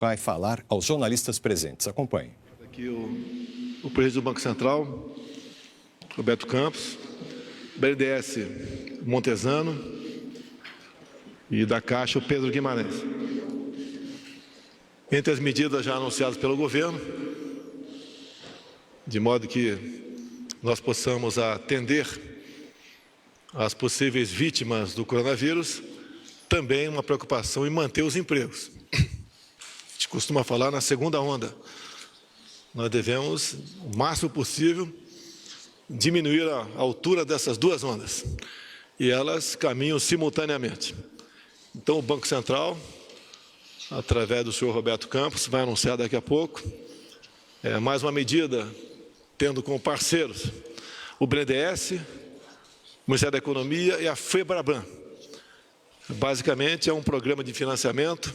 vai falar aos jornalistas presentes. Acompanhe. Aqui o presidente do Banco Central, Roberto Campos, BNDES Montesano e da Caixa o Pedro Guimarães. Entre as medidas já anunciadas pelo governo, de modo que nós possamos atender às possíveis vítimas do coronavírus, também uma preocupação em manter os empregos. A gente costuma falar na segunda onda. Nós devemos, o máximo possível, diminuir a altura dessas duas ondas. E elas caminham simultaneamente. Então, o Banco Central, através do senhor Roberto Campos, vai anunciar daqui a pouco mais uma medida, tendo como parceiros o BNDES, o Ministério da Economia e a FEBRABAN. Basicamente, é um programa de financiamento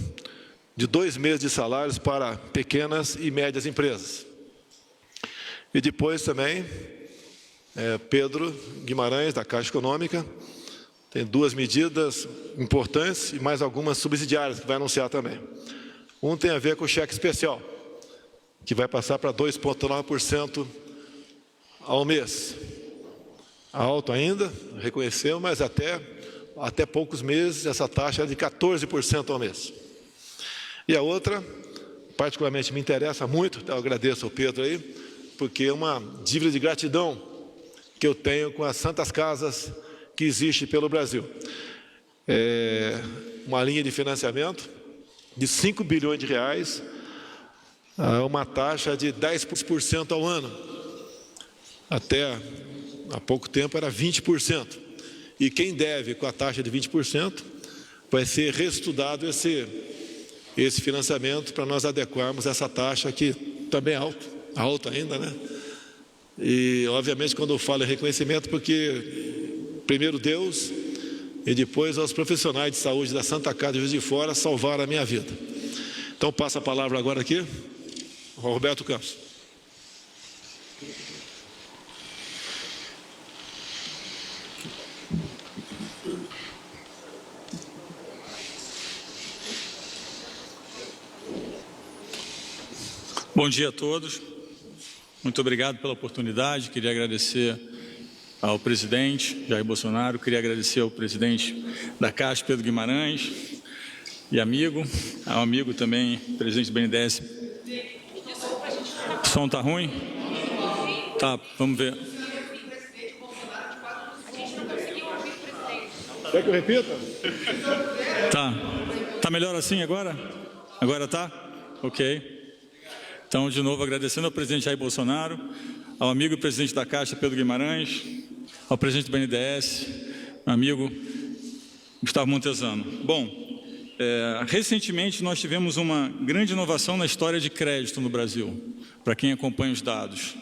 de 2 meses de salários para pequenas e médias empresas. E depois também, Pedro Guimarães, da Caixa Econômica, tem 2 medidas importantes e mais algumas subsidiárias que vai anunciar também. Um tem a ver com o cheque especial, que vai passar para 2,9% ao mês. Alto ainda, reconheceu, mas até poucos meses essa taxa é de 14% ao mês. E a outra, particularmente me interessa muito, eu agradeço ao Pedro aí, porque é uma dívida de gratidão que eu tenho com as santas casas que existe pelo Brasil. Uma linha de financiamento de 5 bilhões de reais, uma taxa de 10% ao ano. Até há pouco tempo era 20%. E quem deve com a taxa de 20% vai ser reestudado esse financiamento para nós adequarmos essa taxa que também é alto ainda, né? E, obviamente, quando eu falo em reconhecimento, porque primeiro Deus e depois aos profissionais de saúde da Santa Casa de Juiz de Fora salvaram a minha vida. Então, passo a palavra agora aqui ao Roberto Campos. Bom dia a todos. Muito obrigado pela oportunidade. Queria agradecer ao presidente Jair Bolsonaro, queria agradecer ao presidente da Caixa, Pedro Guimarães, e ao amigo também, presidente do BNDES. O som está ruim? Tá, vamos ver. Quer que eu repita? Tá melhor assim agora? Agora tá? Ok. Então, de novo, agradecendo ao presidente Jair Bolsonaro, ao amigo e presidente da Caixa, Pedro Guimarães, ao presidente do BNDES, meu amigo Gustavo Montesano. Bom, recentemente nós tivemos uma grande inovação na história de crédito no Brasil, para quem acompanha os dados.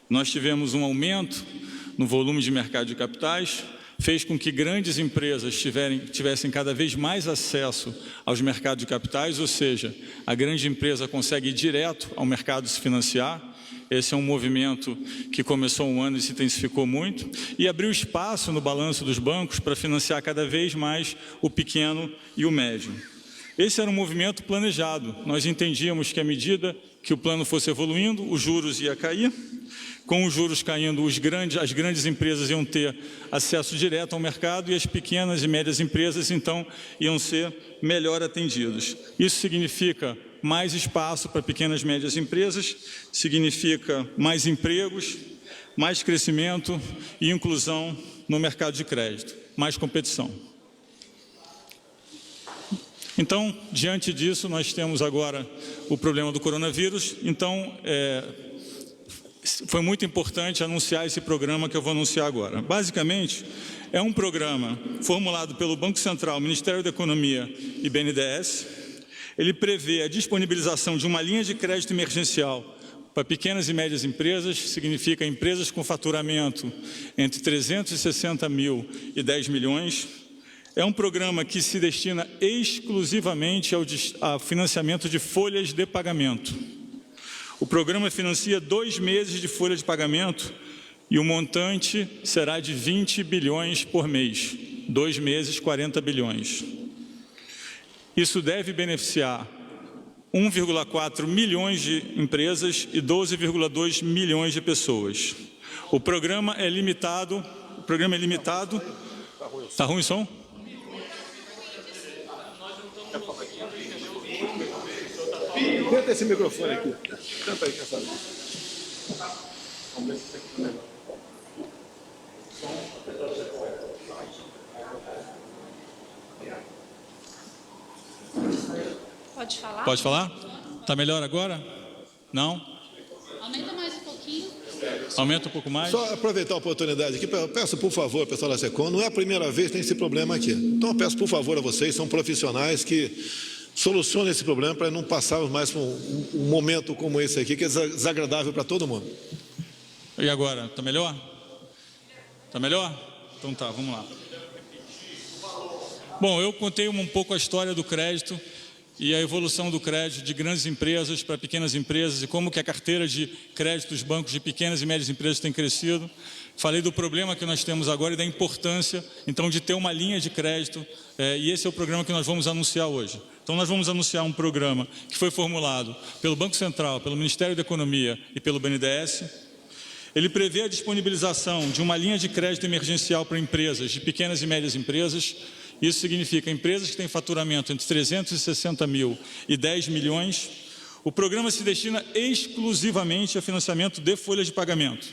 Nós tivemos um aumento no volume de mercado de capitais, fez com que grandes empresas tivessem cada vez mais acesso aos mercados de capitais, ou seja, a grande empresa consegue ir direto ao mercado se financiar. Esse é um movimento que começou um ano e se intensificou muito, e abriu espaço no balanço dos bancos para financiar cada vez mais o pequeno e o médio. Esse era um movimento planejado. Nós entendíamos que à medida que o plano fosse evoluindo, os juros iam cair. Com os juros caindo, as grandes empresas iam ter acesso direto ao mercado e as pequenas e médias empresas, então, iam ser melhor atendidas. Isso significa mais espaço para pequenas e médias empresas, significa mais empregos, mais crescimento e inclusão no mercado de crédito, mais competição. Então, diante disso, nós temos agora o problema do coronavírus. Então, foi muito importante anunciar esse programa que eu vou anunciar agora. Basicamente, é um programa formulado pelo Banco Central, Ministério da Economia e BNDES. Ele prevê a disponibilização de uma linha de crédito emergencial para pequenas e médias empresas, significa empresas com faturamento entre 360 mil e 10 milhões. É um programa que se destina exclusivamente ao financiamento de folhas de pagamento. O programa financia 2 meses de folha de pagamento e o montante será de 20 bilhões por mês. 2 meses, 40 bilhões. Isso deve beneficiar 1,4 milhões de empresas e 12,2 milhões de pessoas. O programa é limitado. Tá ruim o som? Tenta esse microfone aqui. Tenta aí, quem sabe. Pode falar? Pode falar? Está melhor agora? Não? Aumenta mais um pouquinho. Aumenta um pouco mais? Só aproveitar a oportunidade aqui, eu peço por favor, pessoal da SECOM, não é a primeira vez que tem esse problema aqui. Então eu peço por favor a vocês, são profissionais que solucionem esse problema para não passarmos mais por um momento como esse aqui, que é desagradável para todo mundo. E agora? Está melhor? Está melhor? Então tá, vamos lá. Bom, eu contei um pouco a história do crédito e a evolução do crédito de grandes empresas para pequenas empresas e como que a carteira de crédito dos bancos de pequenas e médias empresas tem crescido. Falei do problema que nós temos agora e da importância, então, de ter uma linha de crédito, e esse é o programa que nós vamos anunciar hoje. Então, nós vamos anunciar um programa que foi formulado pelo Banco Central, pelo Ministério da Economia e pelo BNDES. Ele prevê a disponibilização de uma linha de crédito emergencial para empresas, de pequenas e médias empresas. Isso significa empresas que têm faturamento entre 360 mil e 10 milhões. O programa se destina exclusivamente a financiamento de folhas de pagamento.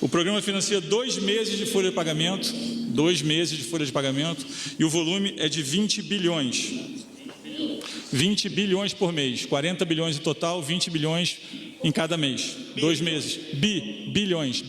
O programa financia 2 meses de folha de pagamento, 2 meses de folha de pagamento, e o volume é de 20 bilhões. 20 bilhões por mês, 40 bilhões em total, 20 bilhões em cada mês, 2 meses. Bilhões.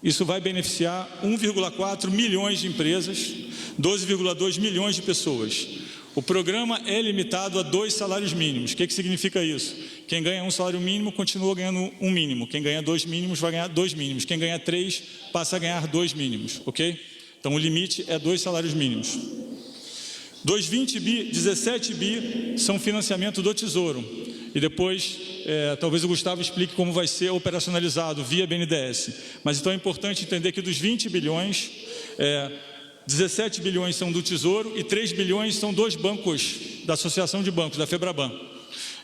Isso vai beneficiar 1,4 milhões de empresas, 12,2 milhões de pessoas. O programa é limitado a 2 salários mínimos. O que significa isso? Quem ganha 1 salário mínimo continua ganhando 1 mínimo. Quem ganha 2 mínimos vai ganhar 2 mínimos. Quem ganha 3 passa a ganhar 2 mínimos, ok? Então o limite é 2 salários mínimos. Dos 20 bi, 17 bi são financiamento do Tesouro. E depois, talvez o Gustavo explique como vai ser operacionalizado via BNDES. Mas então é importante entender que dos 20 bilhões, 17 bilhões são do Tesouro e 3 bilhões são dos bancos, da Associação de Bancos, da FEBRABAN.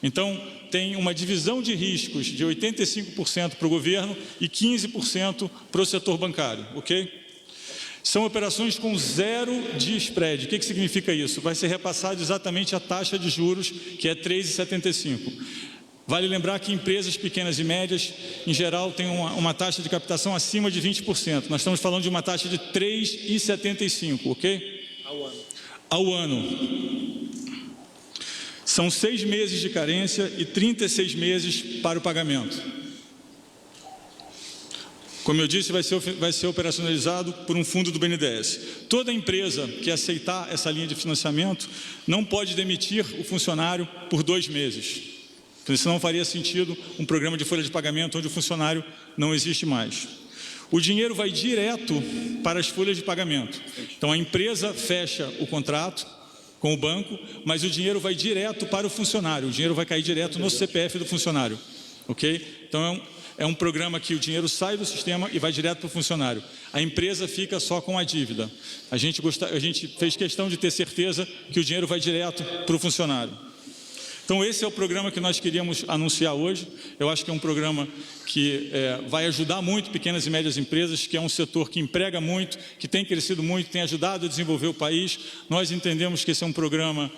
Então, tem uma divisão de riscos de 85% para o governo e 15% para o setor bancário, ok? São operações com 0 de spread. O que significa isso? Vai ser repassado exatamente a taxa de juros, que é 3,75. Vale lembrar que empresas pequenas e médias, em geral, têm uma taxa de captação acima de 20%. Nós estamos falando de uma taxa de 3,75, ok? Ao ano. São 6 meses de carência e 36 meses para o pagamento. Como eu disse, vai ser operacionalizado por um fundo do BNDES. Toda empresa que aceitar essa linha de financiamento não pode demitir o funcionário por 2 meses. Porque senão faria sentido um programa de folha de pagamento onde o funcionário não existe mais. O dinheiro vai direto para as folhas de pagamento. Então a empresa fecha o contrato com o banco, mas o dinheiro vai direto para o funcionário. O dinheiro vai cair direto no CPF do funcionário. Ok? Então é um programa que o dinheiro sai do sistema e vai direto para o funcionário. A empresa fica só com a dívida. A gente fez questão de ter certeza que o dinheiro vai direto para o funcionário. Então esse é o programa que nós queríamos anunciar hoje. Eu acho que é um programa que vai ajudar muito pequenas e médias empresas, que é um setor que emprega muito, que tem crescido muito, tem ajudado a desenvolver o país. Nós entendemos que esse é um programa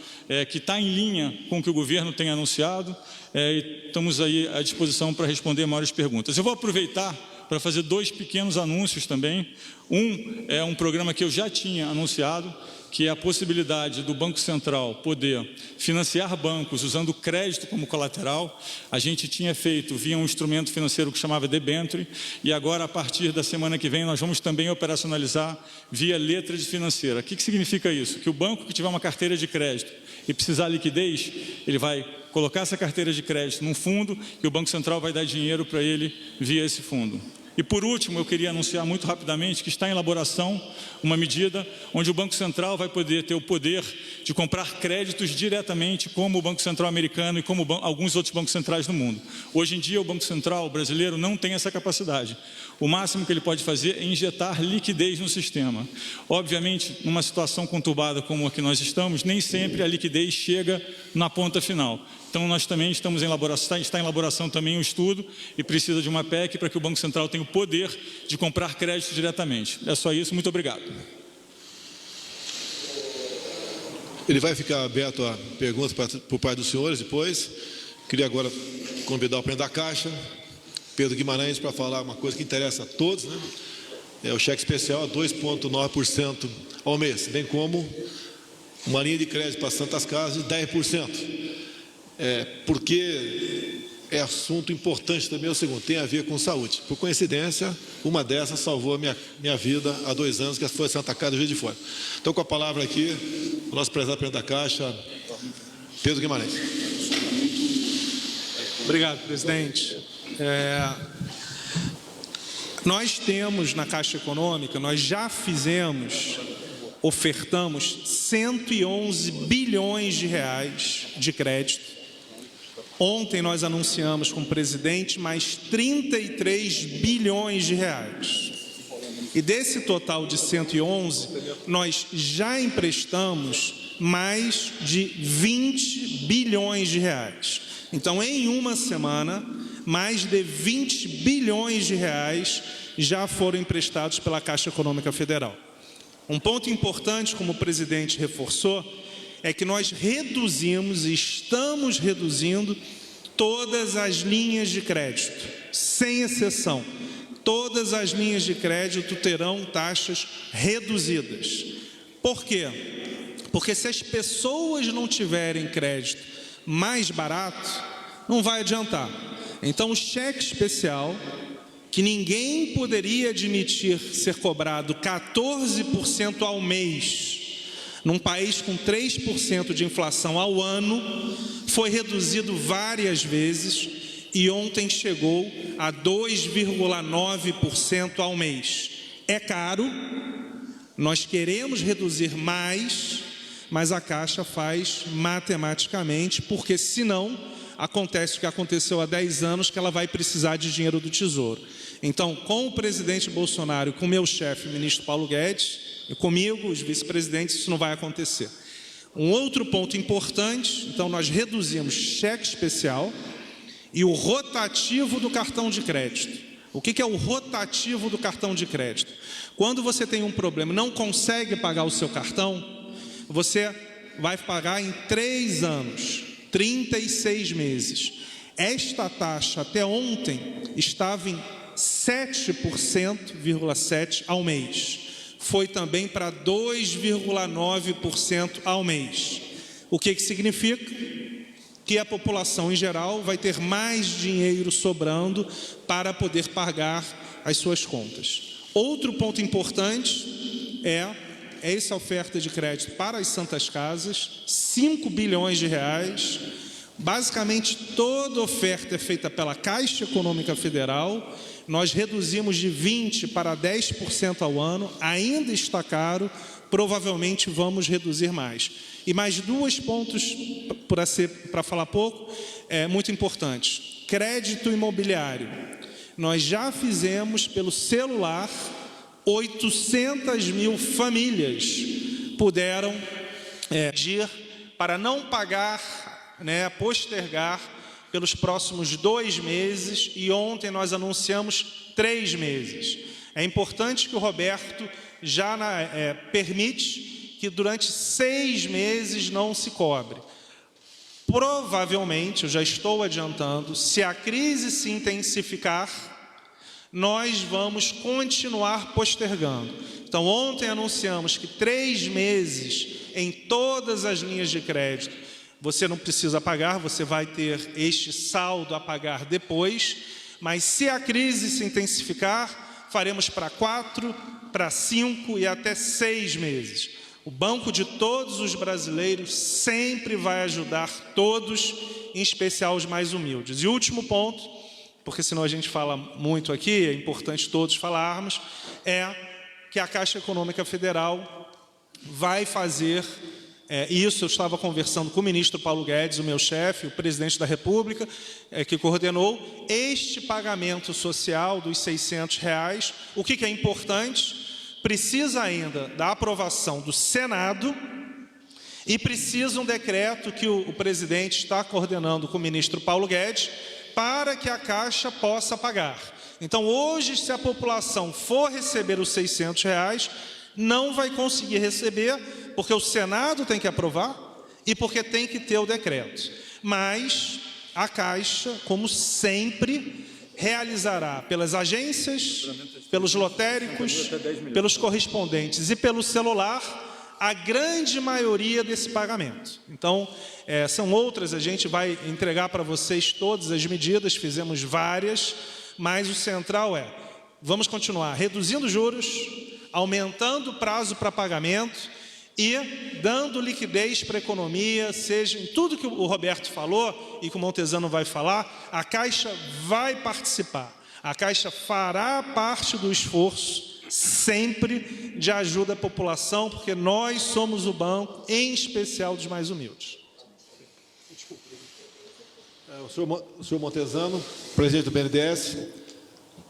que está em linha com o que o governo tem anunciado. E estamos aí à disposição para responder maiores perguntas. Eu vou aproveitar para fazer 2 pequenos anúncios também. Um é um programa que eu já tinha anunciado, que é a possibilidade do Banco Central poder financiar bancos usando crédito como colateral. A gente tinha feito via um instrumento financeiro que chamava debenture, e agora, a partir da semana que vem, nós vamos também operacionalizar via letra de financeira. O que significa isso? Que o banco que tiver uma carteira de crédito e precisar de liquidez, ele vai colocar essa carteira de crédito num fundo e o Banco Central vai dar dinheiro para ele via esse fundo. E por último, eu queria anunciar muito rapidamente que está em elaboração uma medida onde o Banco Central vai poder ter o poder de comprar créditos diretamente, como o Banco Central americano e como alguns outros bancos centrais do mundo. Hoje em dia, o Banco Central brasileiro não tem essa capacidade. O máximo que ele pode fazer é injetar liquidez no sistema. Obviamente, numa situação conturbada como a que nós estamos, nem sempre a liquidez chega na ponta final. Então, nós também estamos em elaboração, está em elaboração também um estudo e precisa de uma PEC para que o Banco Central tenha o poder de comprar crédito diretamente. É só isso, muito obrigado. Ele vai ficar aberto a perguntas por parte dos senhores depois. Queria agora convidar o presidente da Caixa, Pedro Guimarães, para falar uma coisa que interessa a todos, né? É o cheque especial a 2,9% ao mês, bem como uma linha de crédito para Santas Casas de 10%. Porque é assunto importante também, é o segundo, tem a ver com saúde. Por coincidência, uma dessas salvou a minha vida há 2 anos, que foi a Santa Casa do Juiz de Fora. Então, com a palavra aqui, o nosso prezado presidente da Caixa, Pedro Guimarães. Obrigado, presidente. Nós temos na Caixa Econômica, nós já ofertamos 111 bilhões de reais de crédito. Ontem nós anunciamos com o presidente mais 33 bilhões de reais. E desse total de 111, nós já emprestamos mais de 20 bilhões de reais. Então, em uma semana, mais de 20 bilhões de reais já foram emprestados pela Caixa Econômica Federal. Um ponto importante, como o presidente reforçou, é que nós reduzimos e estamos reduzindo todas as linhas de crédito, sem exceção. Todas as linhas de crédito terão taxas reduzidas. Por quê? Porque se as pessoas não tiverem crédito mais barato, não vai adiantar. Então, o cheque especial, que ninguém poderia admitir ser cobrado 14% ao mês, num país com 3% de inflação ao ano, foi reduzido várias vezes e ontem chegou a 2,9% ao mês. É caro, nós queremos reduzir mais, mas a Caixa faz matematicamente, porque senão acontece o que aconteceu há 10 anos, que ela vai precisar de dinheiro do Tesouro. Então, com o presidente Bolsonaro, com o meu chefe, o ministro Paulo Guedes, e comigo, os vice-presidentes, isso não vai acontecer. Um outro ponto importante, então nós reduzimos cheque especial e o rotativo do cartão de crédito. O que é o rotativo do cartão de crédito? Quando você tem um problema e não consegue pagar o seu cartão, você vai pagar em 3 anos, 36 meses. Esta taxa até ontem estava em 7,7% ao mês. Foi também para 2,9% ao mês. O que significa? Que a população em geral vai ter mais dinheiro sobrando para poder pagar as suas contas. Outro ponto importante é essa oferta de crédito para as Santas Casas, 5 bilhões de reais. Basicamente, toda oferta é feita pela Caixa Econômica Federal. Nós reduzimos de 20% para 10% ao ano, ainda está caro, provavelmente vamos reduzir mais. E mais 2 pontos, para falar pouco, muito importantes. Crédito imobiliário. Nós já fizemos pelo celular, 800 mil famílias puderam pedir para não pagar, postergar pelos próximos 2 meses, e ontem nós anunciamos 3 meses. É importante que o Roberto já permite que durante 6 meses não se cobre. Provavelmente, eu já estou adiantando, se a crise se intensificar, nós vamos continuar postergando. Então, ontem anunciamos que 3 meses em todas as linhas de crédito, você não precisa pagar, você vai ter este saldo a pagar depois, mas se a crise se intensificar, faremos para 4, para 5 e até 6 meses. O banco de todos os brasileiros sempre vai ajudar todos, em especial os mais humildes. E o último ponto porque senão a gente fala muito aqui, é importante todos falarmos, é que a Caixa Econômica Federal vai fazer isso. Eu estava conversando com o ministro Paulo Guedes, o meu chefe, o presidente da República, que coordenou este pagamento social dos R$600. O que é importante? Precisa ainda da aprovação do Senado e precisa um decreto que o presidente está coordenando com o ministro Paulo Guedes para que a Caixa possa pagar. Então, hoje, se a população for receber os R$600, não vai conseguir receber, porque o Senado tem que aprovar e porque tem que ter o decreto. Mas a Caixa, como sempre, realizará pelas agências, pelos lotéricos, pelos correspondentes e pelo celular, a grande maioria desse pagamento. Então, são outras, a gente vai entregar para vocês todas as medidas, fizemos várias, mas o central vamos continuar reduzindo juros, aumentando o prazo para pagamento e dando liquidez para a economia, seja em tudo que o Roberto falou e que o Montezano vai falar, a Caixa vai participar. A Caixa fará parte do esforço sempre de ajuda à população, porque nós somos o banco, em especial dos mais humildes. O senhor Montezano, presidente do BNDES,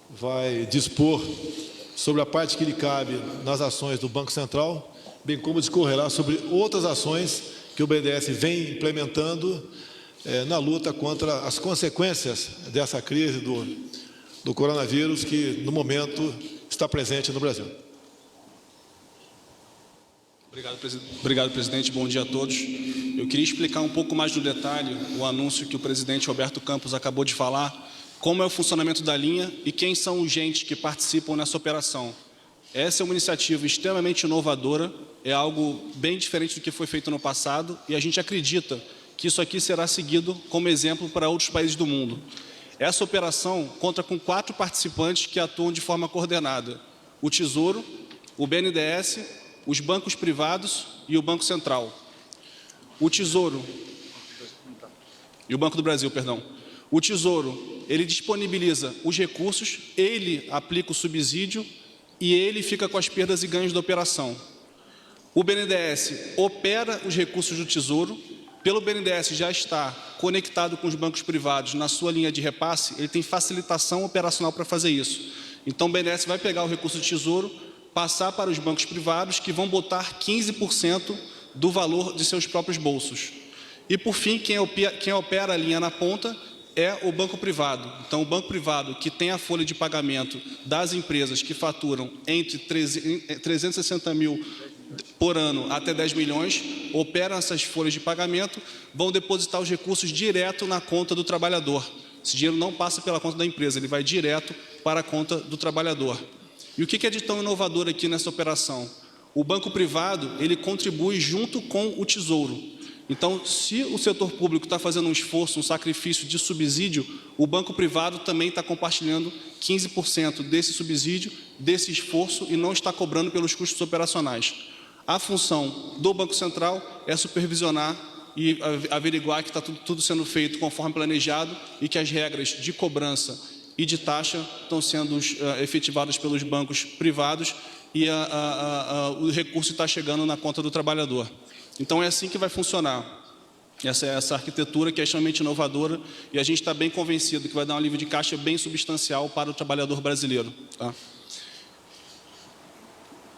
vai dispor sobre a parte que lhe cabe nas ações do Banco Central, bem como discorrerá sobre outras ações que o BNDES vem implementando na luta contra as consequências dessa crise do coronavírus, que no momento está presente no Brasil. Obrigado, presidente. Bom dia a todos. Eu queria explicar um pouco mais no detalhe o anúncio que o presidente Roberto Campos acabou de falar, como é o funcionamento da linha e quem são os agentes que participam nessa operação. Essa é uma iniciativa extremamente inovadora, é algo bem diferente do que foi feito no passado e a gente acredita que isso aqui será seguido como exemplo para outros países do mundo. Essa operação conta com 4 participantes que atuam de forma coordenada: o Tesouro, o BNDES, os bancos privados e o Banco Central. O Tesouro e o Banco do Brasil, perdão. O Tesouro, ele disponibiliza os recursos, ele aplica o subsídio e ele fica com as perdas e ganhos da operação. O BNDES opera os recursos do Tesouro. Pelo BNDES já está conectado com os bancos privados na sua linha de repasse, ele tem facilitação operacional para fazer isso. Então o BNDES vai pegar o recurso do Tesouro, passar para os bancos privados, que vão botar 15% do valor de seus próprios bolsos. E por fim, quem opera a linha na ponta é o banco privado. Então o banco privado, que tem a folha de pagamento das empresas que faturam entre 360 mil por ano até 10 milhões, operam essas folhas de pagamento, vão depositar os recursos direto na conta do trabalhador. Esse dinheiro não passa pela conta da empresa, ele vai direto para a conta do trabalhador. E o que é de tão inovador aqui nessa operação? O banco privado, ele contribui junto com o Tesouro. Então, se o setor público está fazendo um esforço, um sacrifício de subsídio, o banco privado também está compartilhando 15% desse subsídio, desse esforço, e não está cobrando pelos custos operacionais. A função do Banco Central é supervisionar e averiguar que está tudo sendo feito conforme planejado e que as regras de cobrança e de taxa estão sendo efetivadas pelos bancos privados e o recurso está chegando na conta do trabalhador. Então é assim que vai funcionar. Essa é essa arquitetura que é extremamente inovadora e a gente está bem convencido que vai dar um alívio de caixa bem substancial para o trabalhador brasileiro. Tá?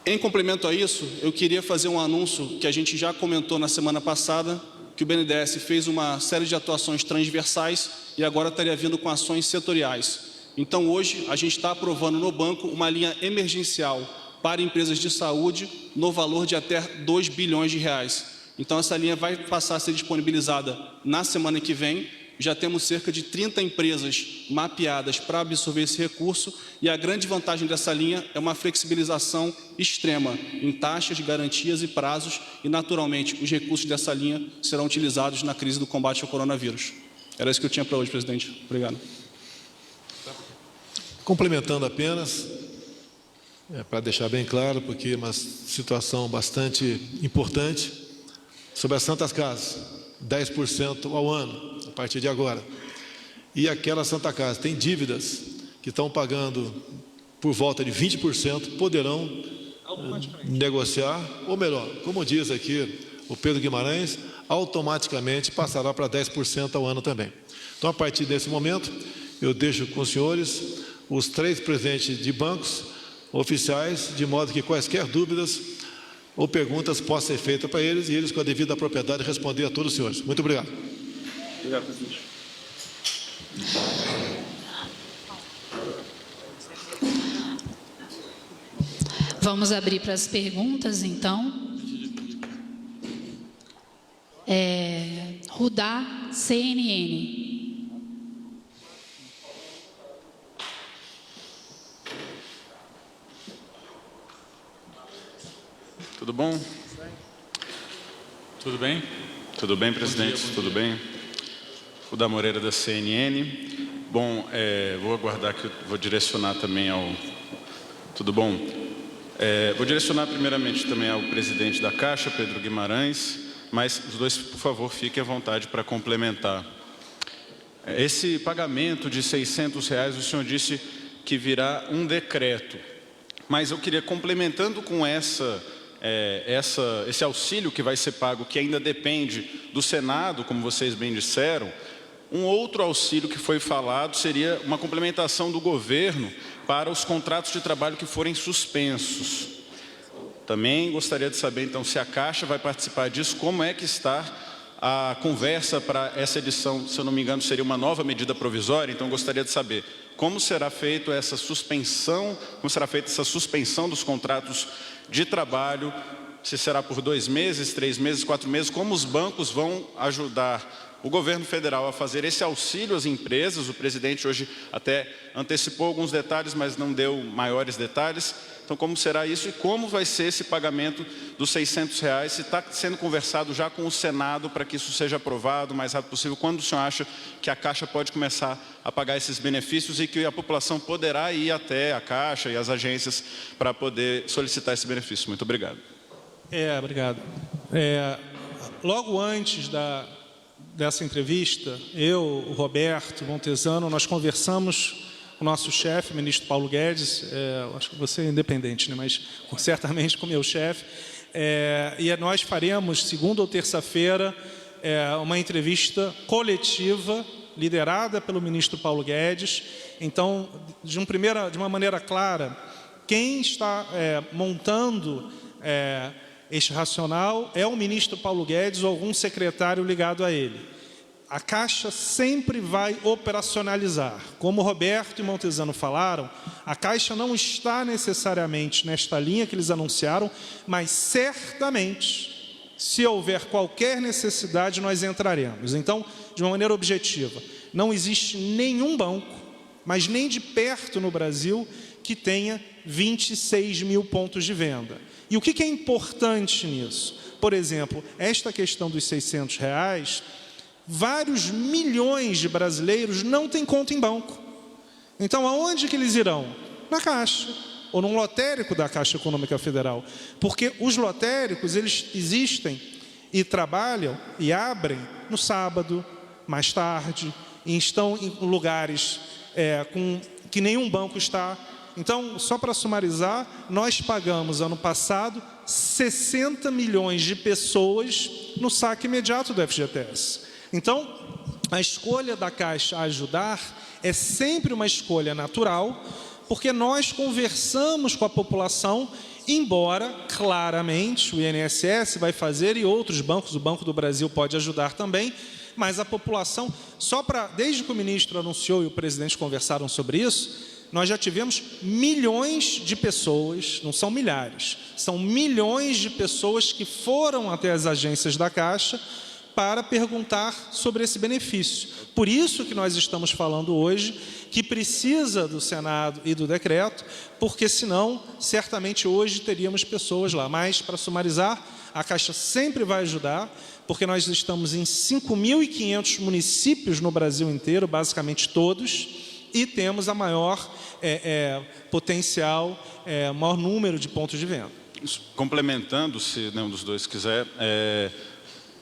Em complemento a isso, eu queria fazer um anúncio que a gente já comentou na semana passada, que o BNDES fez uma série de atuações transversais e agora estaria vindo com ações setoriais. Então hoje a gente está aprovando no banco uma linha emergencial para empresas de saúde no valor de até 2 bilhões de reais. Então essa linha vai passar a ser disponibilizada na semana que vem. Já temos cerca de 30 empresas mapeadas para absorver esse recurso e a grande vantagem dessa linha é uma flexibilização extrema em taxas, garantias e prazos e, naturalmente, os recursos dessa linha serão utilizados na crise do combate ao coronavírus. Era isso que eu tinha para hoje, presidente. Obrigado. Complementando apenas, para deixar bem claro, porque é uma situação bastante importante, sobre as Santas Casas, 10% ao ano, a partir de agora. e aquela Santa Casa tem dívidas que estão pagando por volta de 20%, poderão negociar, ou melhor, como diz aqui o Pedro Guimarães, automaticamente passará para 10% ao ano também. Então, a partir desse momento, eu deixo com os senhores os 3 presidentes de bancos oficiais, de modo que quaisquer dúvidas ou perguntas possam ser feitas para eles e eles, com a devida propriedade, responder a todos os senhores. Muito obrigado. Obrigado, presidente. Vamos abrir para as perguntas, então. Rudá, CNN. Tudo bom? Tudo bem? Tudo bem, presidente? Tudo bem? Rudá Moreira, da CNN. Bom, vou aguardar que eu vou direcionar também ao... Tudo bom? Vou direcionar primeiramente também ao presidente da Caixa, Pedro Guimarães, mas os dois, por favor, fiquem à vontade para complementar. Esse pagamento de R$600, o senhor disse que virá um decreto, mas eu queria, complementando com esse auxílio que vai ser pago, que ainda depende do Senado, como vocês bem disseram, um outro auxílio que foi falado seria uma complementação do governo para os contratos de trabalho que forem suspensos. Também gostaria de saber, então, se a Caixa vai participar disso, como é que está a conversa para essa edição, se eu não me engano, seria uma nova medida provisória, então gostaria de saber como será feita essa suspensão dos contratos de trabalho, se será por 2 meses, 3 meses, 4 meses, como os bancos vão ajudar o governo federal a fazer esse auxílio às empresas. O presidente hoje até antecipou alguns detalhes, mas não deu maiores detalhes. Então, como será isso e como vai ser esse pagamento dos R$600? Se está sendo conversado já com o Senado para que isso seja aprovado o mais rápido possível, quando o senhor acha que a Caixa pode começar a pagar esses benefícios e que a população poderá ir até a Caixa e as agências para poder solicitar esse benefício? Muito obrigado. Obrigado. Logo antes dessa entrevista, eu, o Roberto Montesano, nós conversamos com o nosso chefe, o ministro Paulo Guedes, acho que você é independente, né? Mas certamente com o meu chefe, e nós faremos, segunda ou terça-feira, uma entrevista coletiva, liderada pelo ministro Paulo Guedes. Então, de uma maneira clara, quem está montando este racional é o ministro Paulo Guedes ou algum secretário ligado a ele. A Caixa sempre vai operacionalizar. Como Roberto e Montesano falaram, a Caixa não está necessariamente nesta linha que eles anunciaram, mas certamente, se houver qualquer necessidade, nós entraremos. Então, de uma maneira objetiva, não existe nenhum banco, mas nem de perto no Brasil, que tenha 26 mil pontos de venda. E o que é importante nisso? Por exemplo, esta questão dos R$600, vários milhões de brasileiros não têm conta em banco. Então, aonde que eles irão? Na Caixa, ou num lotérico da Caixa Econômica Federal. Porque os lotéricos, eles existem e trabalham e abrem no sábado, mais tarde, e estão em lugares que nenhum banco está. Então, só para sumarizar, nós pagamos, ano passado, 60 milhões de pessoas no saque imediato do FGTS. Então, a escolha da Caixa a ajudar é sempre uma escolha natural, porque nós conversamos com a população, embora, claramente, o INSS vai fazer e outros bancos, o Banco do Brasil pode ajudar também, mas a população, desde que o ministro anunciou e o presidente conversaram sobre isso, nós já tivemos milhões de pessoas, não são milhares, são milhões de pessoas que foram até as agências da Caixa para perguntar sobre esse benefício. Por isso que nós estamos falando hoje que precisa do Senado e do decreto, porque senão, certamente hoje teríamos pessoas lá. Mas, para sumarizar, a Caixa sempre vai ajudar, porque nós estamos em 5.500 municípios no Brasil inteiro, basicamente todos, e temos a maior potencial, maior número de pontos de venda. Complementando, se nenhum dos dois quiser,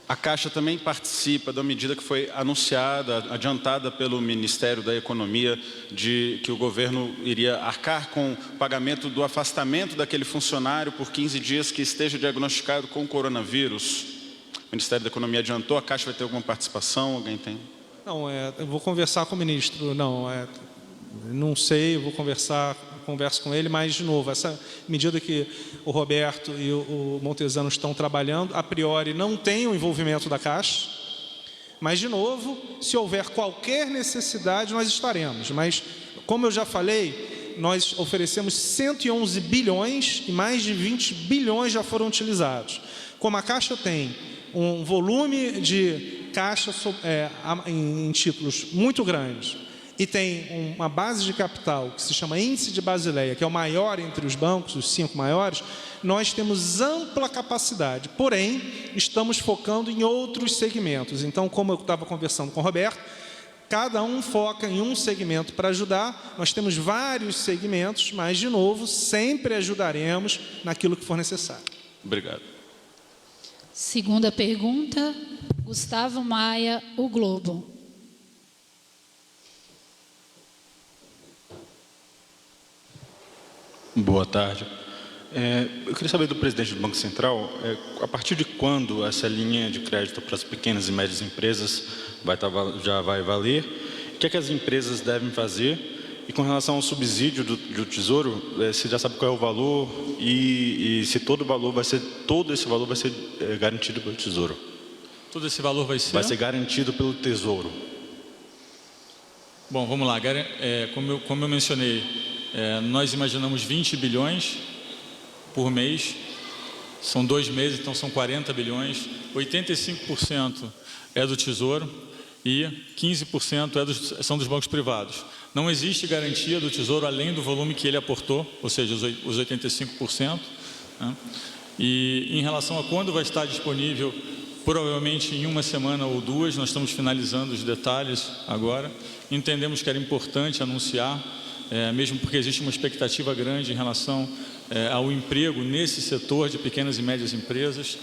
A Caixa também participa da medida que foi anunciada, adiantada pelo Ministério da Economia, de que o governo iria arcar com o pagamento do afastamento daquele funcionário por 15 dias que esteja diagnosticado com coronavírus. O Ministério da Economia adiantou, a Caixa vai ter alguma participação? Alguém tem? Não, eu vou conversar com o ministro. Não sei, eu vou converso com ele, mas, de novo, essa medida que o Roberto e o Montesano estão trabalhando, a priori não tem o envolvimento da Caixa, mas, de novo, se houver qualquer necessidade, nós estaremos. Mas, como eu já falei, nós oferecemos 111 bilhões e mais de 20 bilhões já foram utilizados. Como a Caixa tem um volume de caixa em títulos muito grande, e tem uma base de capital que se chama Índice de Basileia, que é o maior entre os bancos, os 5 maiores, nós temos ampla capacidade, porém, estamos focando em outros segmentos. Então, como eu estava conversando com o Roberto, cada um foca em um segmento para ajudar, nós temos vários segmentos, mas, de novo, sempre ajudaremos naquilo que for necessário. Obrigado. Segunda pergunta, Gustavo Maia, O Globo. Boa tarde. Eu queria saber do presidente do Banco Central, a partir de quando essa linha de crédito para as pequenas e médias empresas já vai valer? O que é que as empresas devem fazer? E com relação ao subsídio do Tesouro, você já sabe qual é o valor e se todo esse valor vai ser garantido pelo Tesouro? Todo esse valor vai ser? Vai ser garantido pelo Tesouro. Bom, vamos lá. Como eu mencionei, nós imaginamos 20 bilhões por mês, são 2 meses, então são 40 bilhões, 85% é do Tesouro e 15% são dos bancos privados. Não existe garantia do Tesouro além do volume que ele aportou, ou seja, os 85%. Né? E em relação a quando vai estar disponível, provavelmente em 1 semana ou 2, nós estamos finalizando os detalhes agora. Entendemos que era importante anunciar, mesmo porque existe uma expectativa grande em relação ao emprego nesse setor de pequenas e médias empresas.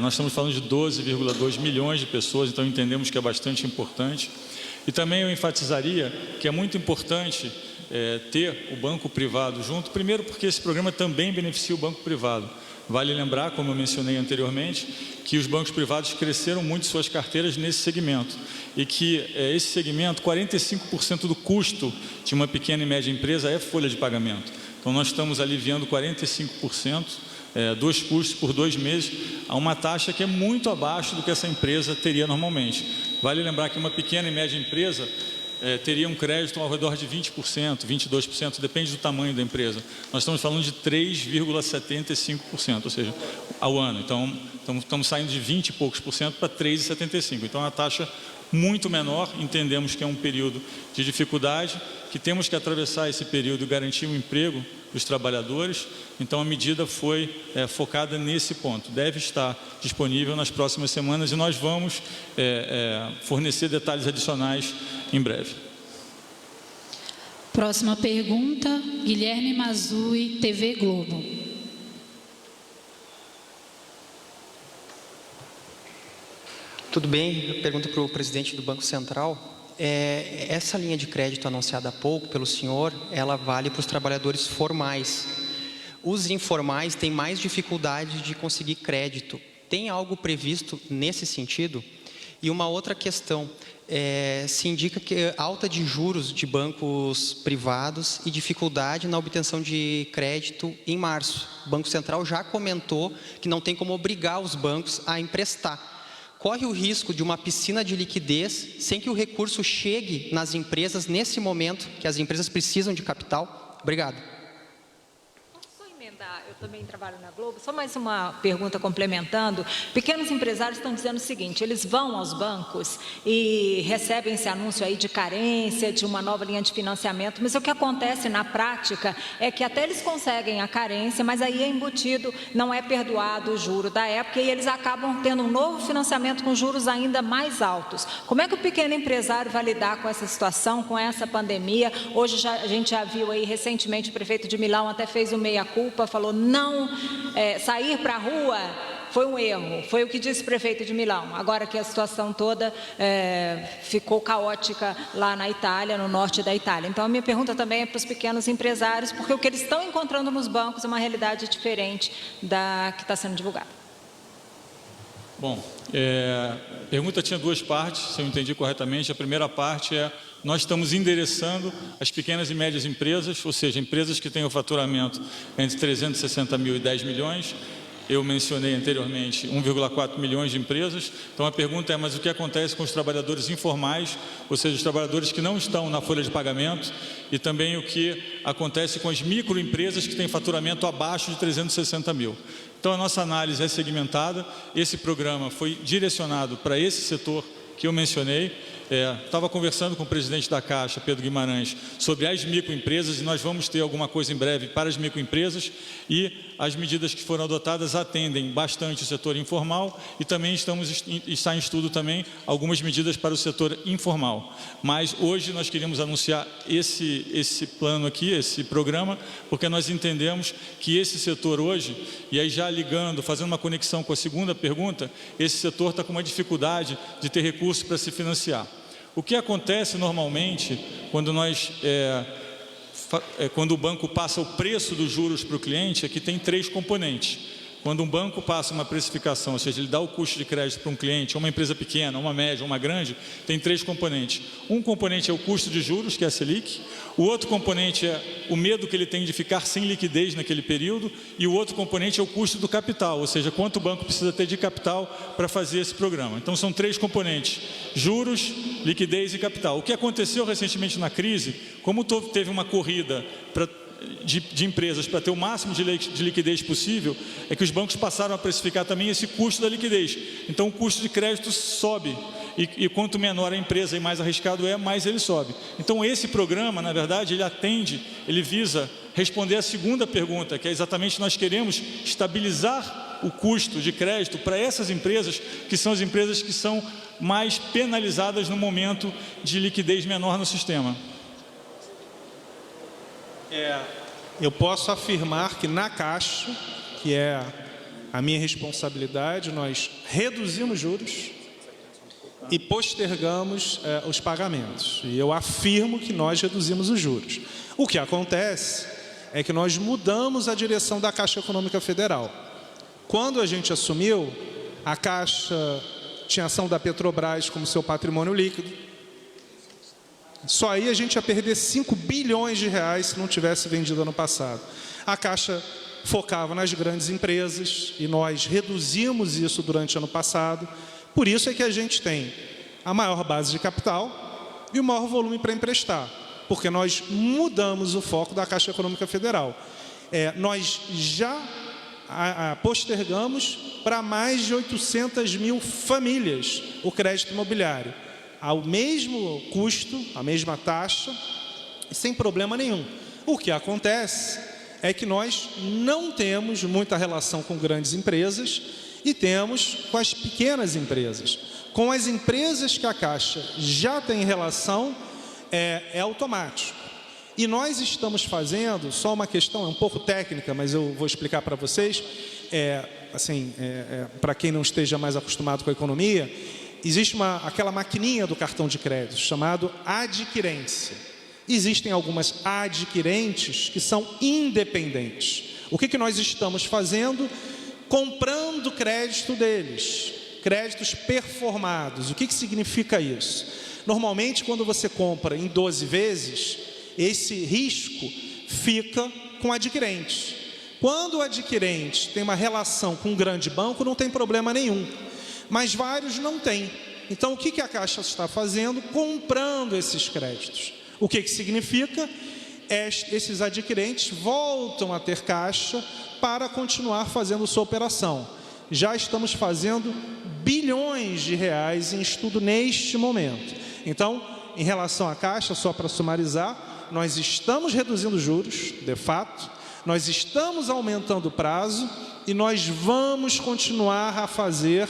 Nós estamos falando de 12,2 milhões de pessoas, então entendemos que é bastante importante. E também eu enfatizaria que é muito importante ter o banco privado junto, primeiro porque esse programa também beneficia o banco privado. Vale lembrar, como eu mencionei anteriormente, que os bancos privados cresceram muito suas carteiras nesse segmento e que esse segmento, 45% do custo de uma pequena e média empresa é folha de pagamento. Então, nós estamos aliviando 45% dos custos por 2 meses a uma taxa que é muito abaixo do que essa empresa teria normalmente. Vale lembrar que uma pequena e média empresa teria um crédito ao redor de 20%, 22%, depende do tamanho da empresa. Nós estamos falando de 3,75%, ou seja, ao ano. Então, estamos saindo de 20 e poucos por cento para 3,75%. Então, é uma taxa muito menor. Entendemos que é um período de dificuldade, que temos que atravessar esse período e garantir o emprego dos trabalhadores. Então, a medida foi focada nesse ponto. Deve estar disponível nas próximas semanas e nós vamos fornecer detalhes adicionais em breve. Próxima pergunta, Guilherme Mazui, TV Globo. Tudo bem? Pergunta para o presidente do Banco Central. Essa linha de crédito anunciada há pouco pelo senhor, ela vale para os trabalhadores formais. Os informais têm mais dificuldade de conseguir crédito. Tem algo previsto nesse sentido? E uma outra questão, se indica que alta de juros de bancos privados e dificuldade na obtenção de crédito em março. O Banco Central já comentou que não tem como obrigar os bancos a emprestar. Corre o risco de uma piscina de liquidez sem que o recurso chegue nas empresas nesse momento que as empresas precisam de capital? Obrigado. Eu também trabalho na Globo, só mais uma pergunta complementando. Pequenos empresários estão dizendo o seguinte, eles vão aos bancos e recebem esse anúncio aí de carência, de uma nova linha de financiamento, mas o que acontece na prática é que até eles conseguem a carência, mas aí é embutido, não é perdoado o juro da época e eles acabam tendo um novo financiamento com juros ainda mais altos. Como é que o pequeno empresário vai lidar com essa situação, com essa pandemia? Hoje a gente já viu aí recentemente o prefeito de Milão até fez o meia-culpa, falou não sair para a rua foi um erro, foi o que disse o prefeito de Milão, agora que a situação toda ficou caótica lá na Itália, no norte da Itália. Então, a minha pergunta também é para os pequenos empresários, porque o que eles estão encontrando nos bancos é uma realidade diferente da que está sendo divulgada. Bom, a pergunta tinha duas partes, se eu entendi corretamente. A primeira parte é: nós estamos endereçando as pequenas e médias empresas, ou seja, empresas que têm o faturamento entre 360 mil e 10 milhões. Eu mencionei anteriormente 1,4 milhões de empresas. Então a pergunta é: mas o que acontece com os trabalhadores informais, ou seja, os trabalhadores que não estão na folha de pagamento, e também o que acontece com as microempresas que têm faturamento abaixo de 360 mil. Então a nossa análise é segmentada. Esse programa foi direcionado para esse setor que eu mencionei. Estava conversando com o presidente da Caixa, Pedro Guimarães, sobre as microempresas, e nós vamos ter alguma coisa em breve para as microempresas, e as medidas que foram adotadas atendem bastante o setor informal, e também está em estudo também algumas medidas para o setor informal. Mas hoje nós queríamos anunciar esse plano aqui, esse programa, porque nós entendemos que esse setor hoje, e aí já ligando, fazendo uma conexão com a segunda pergunta, esse setor está com uma dificuldade de ter recursos para se financiar. O que acontece normalmente quando quando o banco passa o preço dos juros para o cliente é que tem três componentes. Quando um banco passa uma precificação, ou seja, ele dá o custo de crédito para um cliente, uma empresa pequena, uma média, uma grande, tem três componentes. Um componente é o custo de juros, que é a Selic. O outro componente é o medo que ele tem de ficar sem liquidez naquele período. E o outro componente é o custo do capital, ou seja, quanto o banco precisa ter de capital para fazer esse programa. Então são três componentes: juros, liquidez e capital. O que aconteceu recentemente na crise, como teve uma corrida de empresas para ter o máximo de liquidez possível, é que os bancos passaram a precificar também esse custo da liquidez. Então o custo de crédito sobe, e quanto menor a empresa e mais arriscado mais ele sobe. Então esse programa, na verdade, ele visa responder a segunda pergunta, que é exatamente: nós queremos estabilizar o custo de crédito para essas empresas, que são as empresas que são mais penalizadas no momento de liquidez menor no sistema. Eu posso afirmar que na Caixa, que é a minha responsabilidade, nós reduzimos juros e postergamos os pagamentos. E eu afirmo que nós reduzimos os juros. O que acontece é que nós mudamos a direção da Caixa Econômica Federal. Quando a gente assumiu, a Caixa tinha ação da Petrobras como seu patrimônio líquido. Só aí a gente ia perder 5 bilhões de reais se não tivesse vendido ano passado. A Caixa focava nas grandes empresas e nós reduzimos isso durante o ano passado. Por isso é que a gente tem a maior base de capital e o maior volume para emprestar, porque nós mudamos o foco da Caixa Econômica Federal. Nós já postergamos para mais de 800 mil famílias o crédito imobiliário, ao mesmo custo, a mesma taxa, sem problema nenhum. O que acontece é que nós não temos muita relação com grandes empresas e temos com as pequenas empresas. Com as empresas que a Caixa já tem relação, é automático. E nós estamos fazendo, só uma questão, é um pouco técnica, mas eu vou explicar para vocês, para quem não esteja mais acostumado com a economia, existe aquela maquininha do cartão de crédito, chamado adquirência. Existem algumas adquirentes que são independentes. O que nós estamos fazendo? Comprando crédito deles, créditos performados. O que significa isso? Normalmente, quando você compra em 12 vezes, esse risco fica com o adquirente. Quando o adquirente tem uma relação com um grande banco, não tem problema nenhum. Mas vários não têm. Então, o que a Caixa está fazendo? Comprando esses créditos. O que significa? Esses adquirentes voltam a ter caixa para continuar fazendo sua operação. Já estamos fazendo bilhões de reais em estudo neste momento. Então, em relação à Caixa, só para sumarizar, nós estamos reduzindo juros, de fato, nós estamos aumentando o prazo e nós vamos continuar a fazer,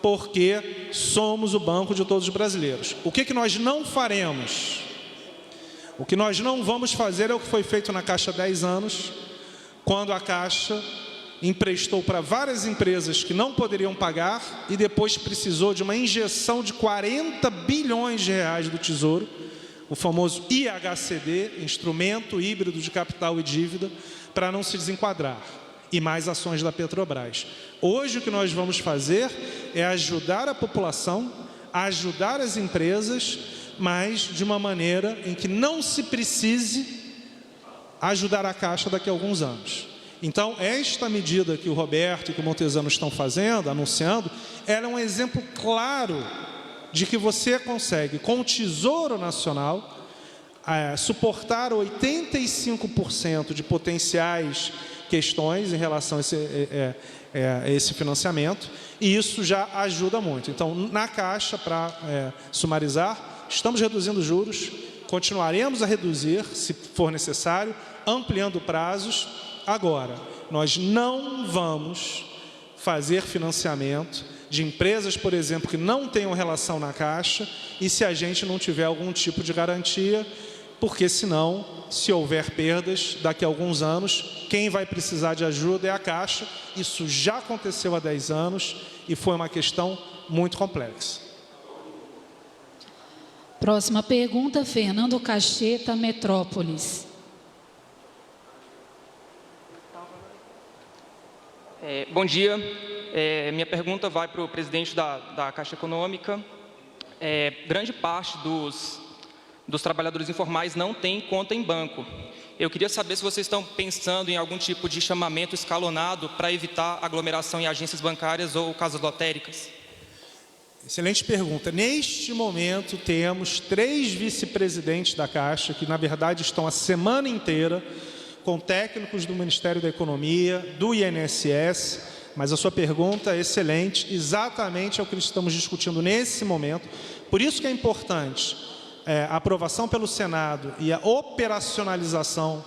porque somos o banco de todos os brasileiros. O que nós não faremos? O que nós não vamos fazer é o que foi feito na Caixa há 10 anos, quando a Caixa emprestou para várias empresas que não poderiam pagar e depois precisou de uma injeção de 40 bilhões de reais do Tesouro, o famoso IHCD, Instrumento Híbrido de Capital e Dívida, para não se desenquadrar, e mais ações da Petrobras. Hoje o que nós vamos fazer é ajudar a população, ajudar as empresas, mas de uma maneira em que não se precise ajudar a Caixa daqui a alguns anos. Então, esta medida que o Roberto e que o Montezano estão fazendo, anunciando, ela é um exemplo claro de que você consegue, com o Tesouro Nacional, suportar 85% de potenciais questões em relação a esse financiamento, e isso já ajuda muito. Então, na Caixa, para sumarizar, estamos reduzindo juros, continuaremos a reduzir, se for necessário, ampliando prazos. Agora, nós não vamos fazer financiamento de empresas, por exemplo, que não tenham relação na Caixa, e se a gente não tiver algum tipo de garantia, porque senão, se houver perdas, daqui a alguns anos, quem vai precisar de ajuda é a Caixa. Isso já aconteceu há 10 anos e foi uma questão muito complexa. Próxima pergunta, Fernando Cacheta, Metrópolis. Bom dia. Minha pergunta vai para o presidente da Caixa Econômica. Grande parte dos trabalhadores informais não tem conta em banco. Eu queria saber se vocês estão pensando em algum tipo de chamamento escalonado para evitar aglomeração em agências bancárias ou casas lotéricas. Excelente pergunta. Neste momento, temos 3 vice-presidentes da Caixa, que, na verdade, estão a semana inteira com técnicos do Ministério da Economia, do INSS, mas a sua pergunta é excelente, exatamente é o que estamos discutindo nesse momento. Por isso que é importante a aprovação pelo Senado e a operacionalização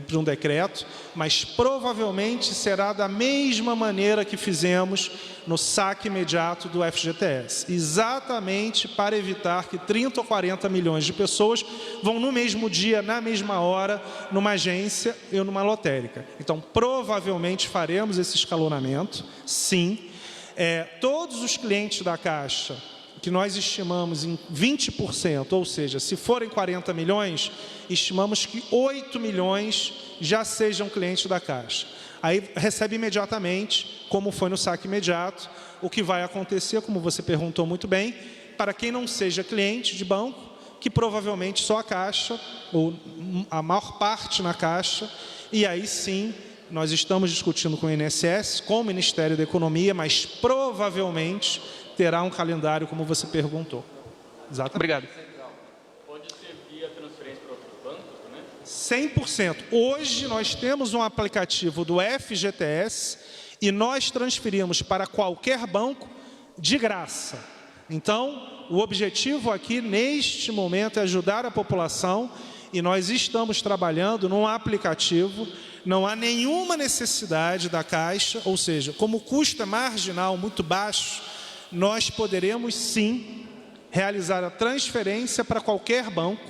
de um decreto, mas provavelmente será da mesma maneira que fizemos no saque imediato do FGTS, exatamente para evitar que 30 ou 40 milhões de pessoas vão no mesmo dia, na mesma hora, numa agência ou numa lotérica. Então, provavelmente faremos esse escalonamento, sim. Todos os clientes da Caixa, que nós estimamos em 20%, ou seja, se forem 40 milhões, estimamos que 8 milhões já sejam clientes da Caixa. Aí recebe imediatamente, como foi no saque imediato. O que vai acontecer, como você perguntou muito bem, para quem não seja cliente de banco, que provavelmente só a Caixa, ou a maior parte na Caixa, e aí sim, nós estamos discutindo com o INSS, com o Ministério da Economia, mas provavelmente terá um calendário, como você perguntou. Exatamente. Obrigado. Pode ser via transferência para outros bancos também? 100%. Hoje nós temos um aplicativo do FGTS e nós transferimos para qualquer banco de graça. Então, o objetivo aqui, neste momento, é ajudar a população, e nós estamos trabalhando num aplicativo. Não há nenhuma necessidade da Caixa, ou seja, como o custo é marginal, muito baixo, nós poderemos sim realizar a transferência para qualquer banco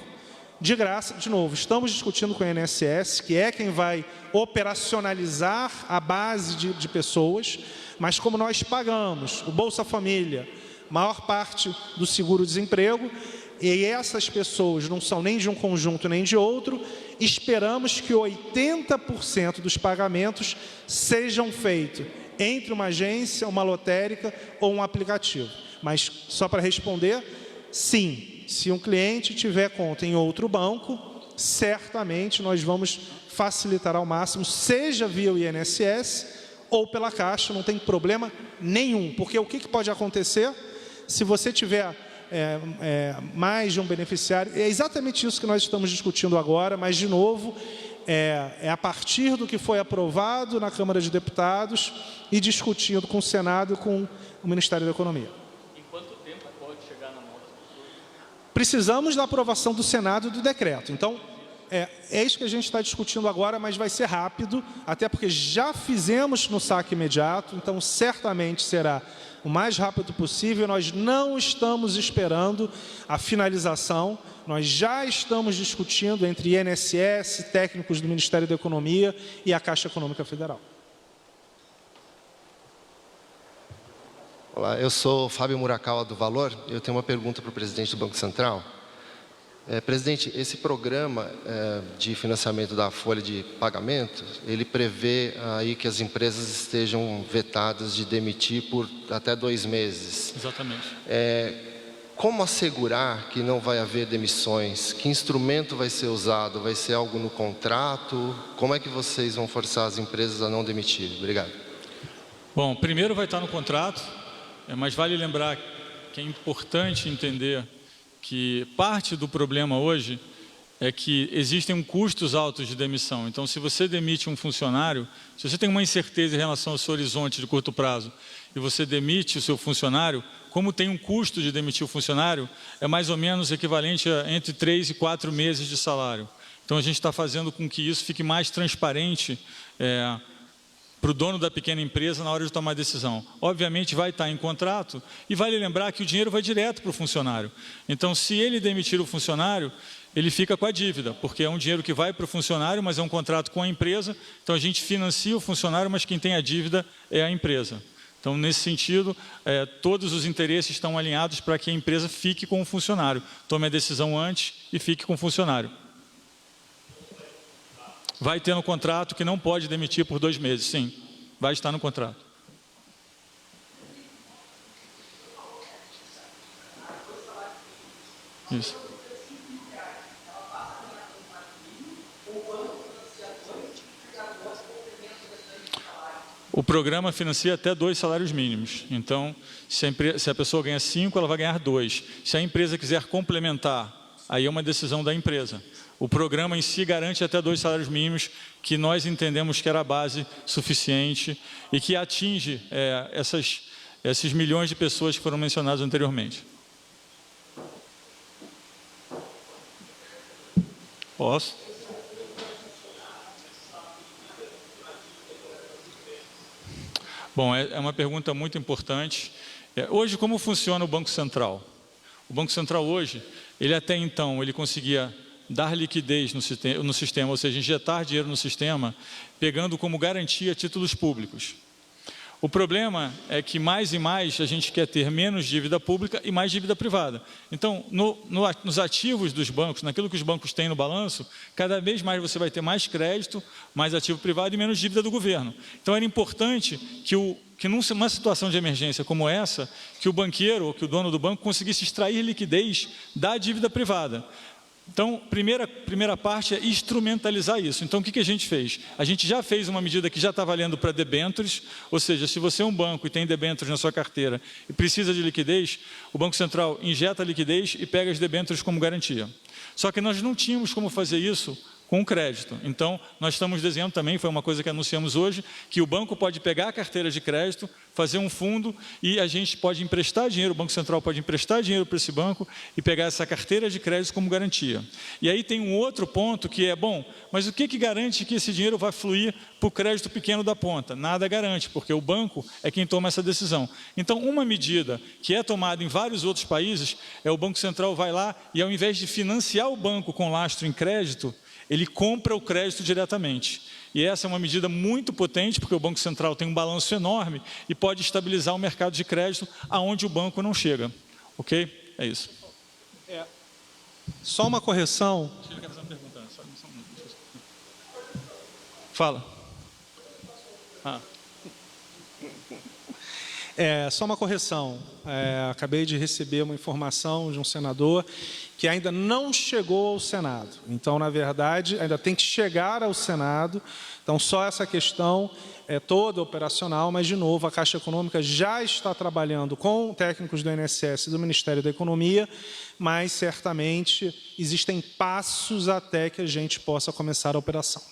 de graça. De novo, estamos discutindo com o INSS, que é quem vai operacionalizar a base de pessoas, mas como nós pagamos o Bolsa Família, maior parte do seguro-desemprego, e essas pessoas não são nem de um conjunto nem de outro, esperamos que 80% dos pagamentos sejam feitos entre uma agência, uma lotérica ou um aplicativo. Mas, só para responder, sim, se um cliente tiver conta em outro banco, certamente nós vamos facilitar ao máximo, seja via o INSS ou pela Caixa, não tem problema nenhum. Porque o que pode acontecer se você tiver mais de um beneficiário? É exatamente isso que nós estamos discutindo agora, mas, de novo, é a partir do que foi aprovado na Câmara de Deputados e discutindo com o Senado e com o Ministério da Economia. Em quanto tempo pode chegar na mão das pessoas? Precisamos da aprovação do Senado e do decreto. Então, é isso que a gente está discutindo agora, mas vai ser rápido, até porque já fizemos no saque imediato, então certamente será o mais rápido possível. Nós não estamos esperando a finalização, nós já estamos discutindo entre INSS, técnicos do Ministério da Economia e a Caixa Econômica Federal. Olá, eu sou Fábio Murakawa do Valor. Eu tenho uma pergunta para o presidente do Banco Central. Presidente, esse programa de financiamento da folha de pagamento, ele prevê aí que as empresas estejam vetadas de demitir por até 2 meses. Exatamente. Como assegurar que não vai haver demissões? Que instrumento vai ser usado? Vai ser algo no contrato? Como é que vocês vão forçar as empresas a não demitir? Obrigado. Bom, primeiro vai estar no contrato, mas vale lembrar que é importante entender que parte do problema hoje é que existem custos altos de demissão. Então, se você demite um funcionário, se você tem uma incerteza em relação ao seu horizonte de curto prazo e você demite o seu funcionário, como tem um custo de demitir o funcionário, é mais ou menos equivalente a entre 3 e 4 meses de salário. Então, a gente está fazendo com que isso fique mais transparente para o dono da pequena empresa na hora de tomar a decisão. Obviamente vai estar em contrato e vale lembrar que o dinheiro vai direto para o funcionário. Então, se ele demitir o funcionário, ele fica com a dívida, porque é um dinheiro que vai para o funcionário, mas é um contrato com a empresa, então a gente financia o funcionário, mas quem tem a dívida é a empresa. Então, nesse sentido, todos os interesses estão alinhados para que a empresa fique com o funcionário, tome a decisão antes e fique com o funcionário. Vai ter no contrato que não pode demitir por 2 meses, sim. Vai estar no contrato. Isso. O programa financia até 2 salários mínimos. Então, se a pessoa ganha 5, ela vai ganhar 2. Se a empresa quiser complementar, aí é uma decisão da empresa. O programa em si garante até 2 salários mínimos, que nós entendemos que era a base suficiente e que atinge esses milhões de pessoas que foram mencionadas anteriormente. Posso? Bom, é uma pergunta muito importante. Hoje, como funciona o Banco Central? O Banco Central hoje, ele até então, ele conseguia dar liquidez no sistema, ou seja, injetar dinheiro no sistema, pegando como garantia títulos públicos. O problema é que mais e mais a gente quer ter menos dívida pública e mais dívida privada. Então, nos ativos dos bancos, naquilo que os bancos têm no balanço, cada vez mais você vai ter mais crédito, mais ativo privado e menos dívida do governo. Então, era importante que numa situação de emergência como essa, que o banqueiro ou que o dono do banco conseguisse extrair liquidez da dívida privada. Então, primeira parte é instrumentalizar isso. Então, o que a gente fez? A gente já fez uma medida que já está valendo para debêntures, ou seja, se você é um banco e tem debêntures na sua carteira e precisa de liquidez, o Banco Central injeta a liquidez e pega as debêntures como garantia. Só que nós não tínhamos como fazer isso com crédito. Então, nós estamos desenhando também, foi uma coisa que anunciamos hoje, que o banco pode pegar a carteira de crédito, fazer um fundo e a gente pode emprestar dinheiro, o Banco Central pode emprestar dinheiro para esse banco e pegar essa carteira de crédito como garantia. E aí tem um outro ponto que é, bom, mas o que garante que esse dinheiro vai fluir para o crédito pequeno da ponta? Nada garante, porque o banco é quem toma essa decisão. Então, uma medida que é tomada em vários outros países é o Banco Central vai lá e ao invés de financiar o banco com lastro em crédito, ele compra o crédito diretamente. E essa é uma medida muito potente, porque o Banco Central tem um balanço enorme e pode estabilizar o mercado de crédito aonde o banco não chega. Ok? É isso. Só uma correção. Fala. Só uma correção. Acabei de receber uma informação de um senador que ainda não chegou ao Senado. Então, na verdade, ainda tem que chegar ao Senado. Então, só essa questão é toda operacional, mas, de novo, a Caixa Econômica já está trabalhando com técnicos do INSS e do Ministério da Economia, mas, certamente, existem passos até que a gente possa começar a operação.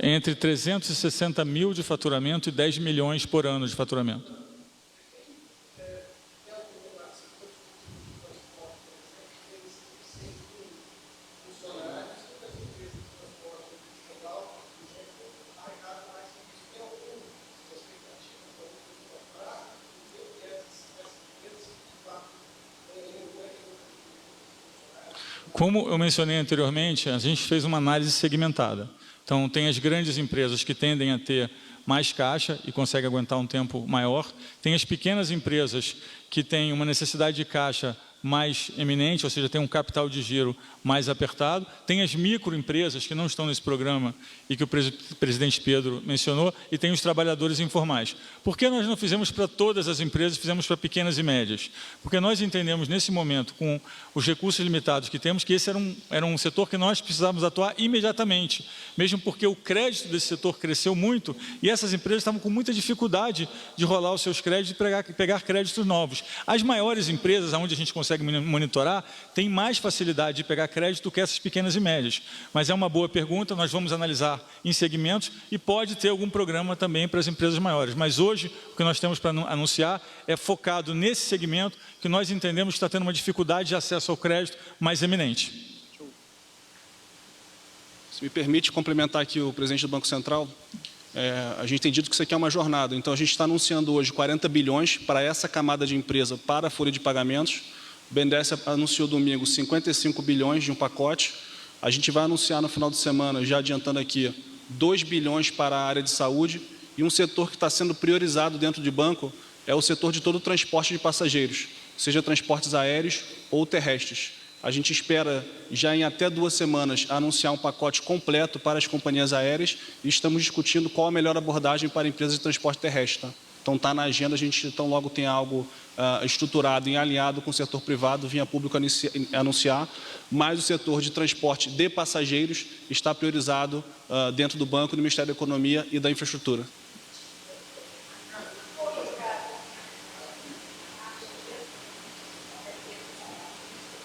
Entre 360 mil de faturamento e 10 milhões por ano de faturamento. Como eu mencionei anteriormente, a gente fez uma análise segmentada. Então, tem as grandes empresas que tendem a ter mais caixa e conseguem aguentar um tempo maior. Tem as pequenas empresas que têm uma necessidade de caixa mais eminente, ou seja, tem um capital de giro mais apertado. Tem as microempresas que não estão nesse programa e que o presidente Pedro mencionou, e tem os trabalhadores informais. Por que nós não fizemos para todas as empresas, fizemos para pequenas e médias? Porque nós entendemos, nesse momento, com os recursos limitados que temos, que esse era um setor que nós precisávamos atuar imediatamente, mesmo porque o crédito desse setor cresceu muito e essas empresas estavam com muita dificuldade de rolar os seus créditos e pegar créditos novos. As maiores empresas, onde a gente consegue monitorar, têm mais facilidade de pegar crédito do que essas pequenas e médias. Mas é uma boa pergunta, nós vamos analisar em segmentos e pode ter algum programa também para as empresas maiores. Mas hoje, o que nós temos para anunciar é focado nesse segmento que nós entendemos que está tendo uma dificuldade de acesso ao crédito mais eminente. Se me permite complementar aqui o presidente do Banco Central, a gente tem dito que isso aqui é uma jornada, então a gente está anunciando hoje 40 bilhões para essa camada de empresa para a folha de pagamentos. O BNDES anunciou domingo 55 bilhões de um pacote. A gente vai anunciar no final de semana, já adiantando aqui, 2 bilhões para a área de saúde, e um setor que está sendo priorizado dentro de banco é o setor de todo o transporte de passageiros, seja transportes aéreos ou terrestres. A gente espera, já em até 2 semanas, anunciar um pacote completo para as companhias aéreas e estamos discutindo qual a melhor abordagem para empresas de transporte terrestre. Então, está na agenda, a gente tão logo tem algo estruturado e alinhado com o setor privado, vinha público anunciar, mas o setor de transporte de passageiros está priorizado dentro do Banco, do Ministério da Economia e da Infraestrutura.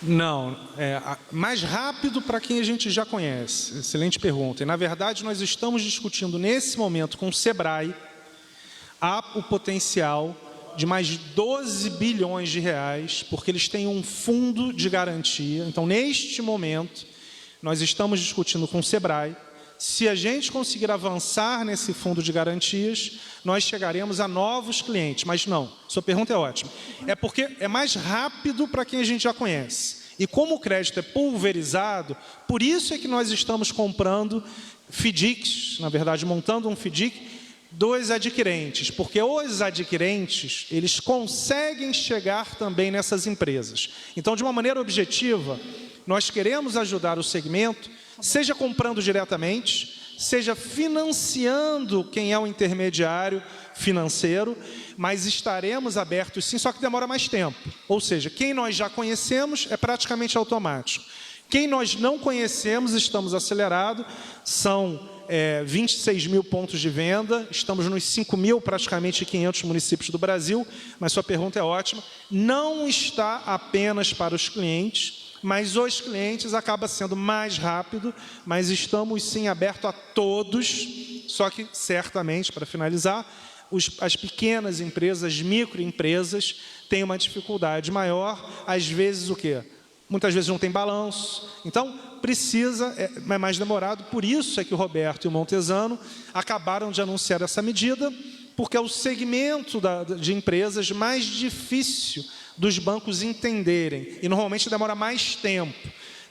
Não, mais rápido para quem a gente já conhece. Excelente pergunta. E, na verdade, nós estamos discutindo nesse momento com o SEBRAE o potencial de mais de 12 bilhões de reais, porque eles têm um fundo de garantia. Então, neste momento, nós estamos discutindo com o SEBRAE. Se a gente conseguir avançar nesse fundo de garantias, nós chegaremos a novos clientes. Mas não, sua pergunta é ótima. É porque é mais rápido para quem a gente já conhece. E como o crédito é pulverizado, por isso é que nós estamos comprando FDICs, na verdade, montando um FDIC dos adquirentes, porque os adquirentes, eles conseguem chegar também nessas empresas. Então, de uma maneira objetiva, nós queremos ajudar o segmento, seja comprando diretamente, seja financiando quem é o intermediário financeiro, mas estaremos abertos sim, só que demora mais tempo. Ou seja, quem nós já conhecemos é praticamente automático. Quem nós não conhecemos, estamos acelerados, são 26 mil pontos de venda, estamos nos 5 mil, praticamente 500 municípios do Brasil, mas sua pergunta é ótima, não está apenas para os clientes, mas os clientes acaba sendo mais rápido, mas estamos sim abertos a todos, só que certamente, para finalizar, as pequenas empresas, as microempresas, têm uma dificuldade maior, às vezes o quê? Muitas vezes não tem balanço, então precisa, é mais demorado, por isso é que o Roberto e o Montesano acabaram de anunciar essa medida, porque é o segmento de empresas mais difícil dos bancos entenderem, e normalmente demora mais tempo.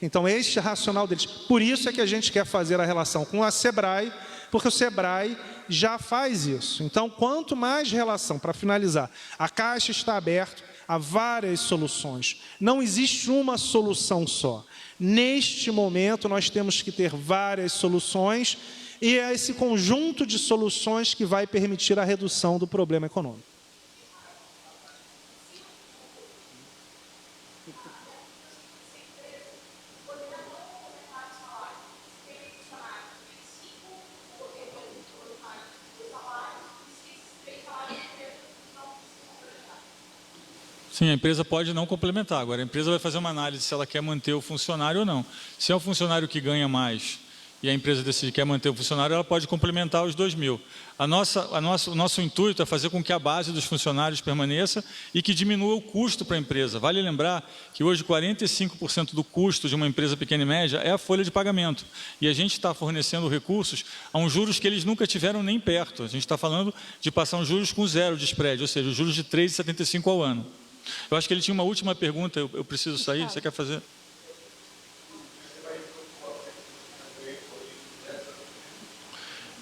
Então, este é o racional deles. Por isso é que a gente quer fazer a relação com a SEBRAE, porque o SEBRAE já faz isso. Então, quanto mais relação, para finalizar, a Caixa está aberta a várias soluções. Não existe uma solução só. Neste momento, nós temos que ter várias soluções, e é esse conjunto de soluções que vai permitir a redução do problema econômico. Sim, a empresa pode não complementar. Agora, a empresa vai fazer uma análise se ela quer manter o funcionário ou não. Se é um funcionário que ganha mais e a empresa decide que quer manter o funcionário, ela pode complementar os 2 mil. O nosso intuito é fazer com que a base dos funcionários permaneça e que diminua o custo para a empresa. Vale lembrar que hoje 45% do custo de uma empresa pequena e média é a folha de pagamento. E a gente está fornecendo recursos a uns juros que eles nunca tiveram nem perto. A gente está falando de passar uns juros com 0 de spread, ou seja, os juros de 3,75 ao ano. Eu acho que ele tinha uma última pergunta, eu preciso sair, você quer fazer?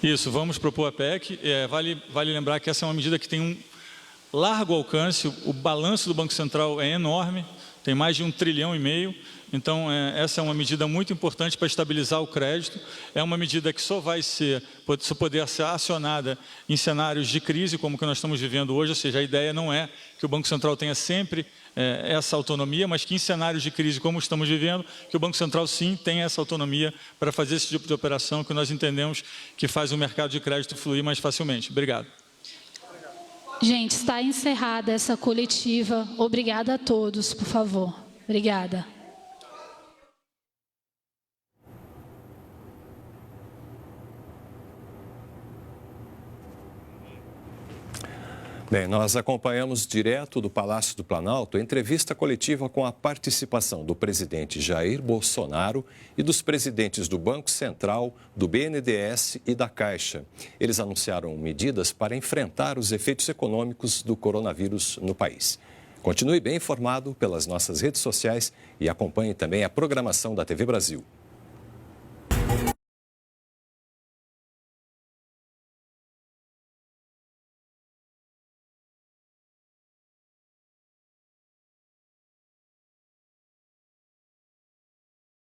Isso, vamos propor a PEC. Vale lembrar que essa é uma medida que tem um largo alcance, o balanço do Banco Central é enorme, tem mais de 1,5 trilhão. Então, essa é uma medida muito importante para estabilizar o crédito. É uma medida que só poder ser acionada em cenários de crise, como que nós estamos vivendo hoje. Ou seja, a ideia não é que o Banco Central tenha sempre essa autonomia, mas que em cenários de crise, como estamos vivendo, que o Banco Central, sim, tenha essa autonomia para fazer esse tipo de operação que nós entendemos que faz o mercado de crédito fluir mais facilmente. Obrigado. Gente, está encerrada essa coletiva. Obrigada a todos, por favor. Obrigada. Bem, nós acompanhamos direto do Palácio do Planalto a entrevista coletiva com a participação do presidente Jair Bolsonaro e dos presidentes do Banco Central, do BNDES e da Caixa. Eles anunciaram medidas para enfrentar os efeitos econômicos do coronavírus no país. Continue bem informado pelas nossas redes sociais e acompanhe também a programação da TV Brasil.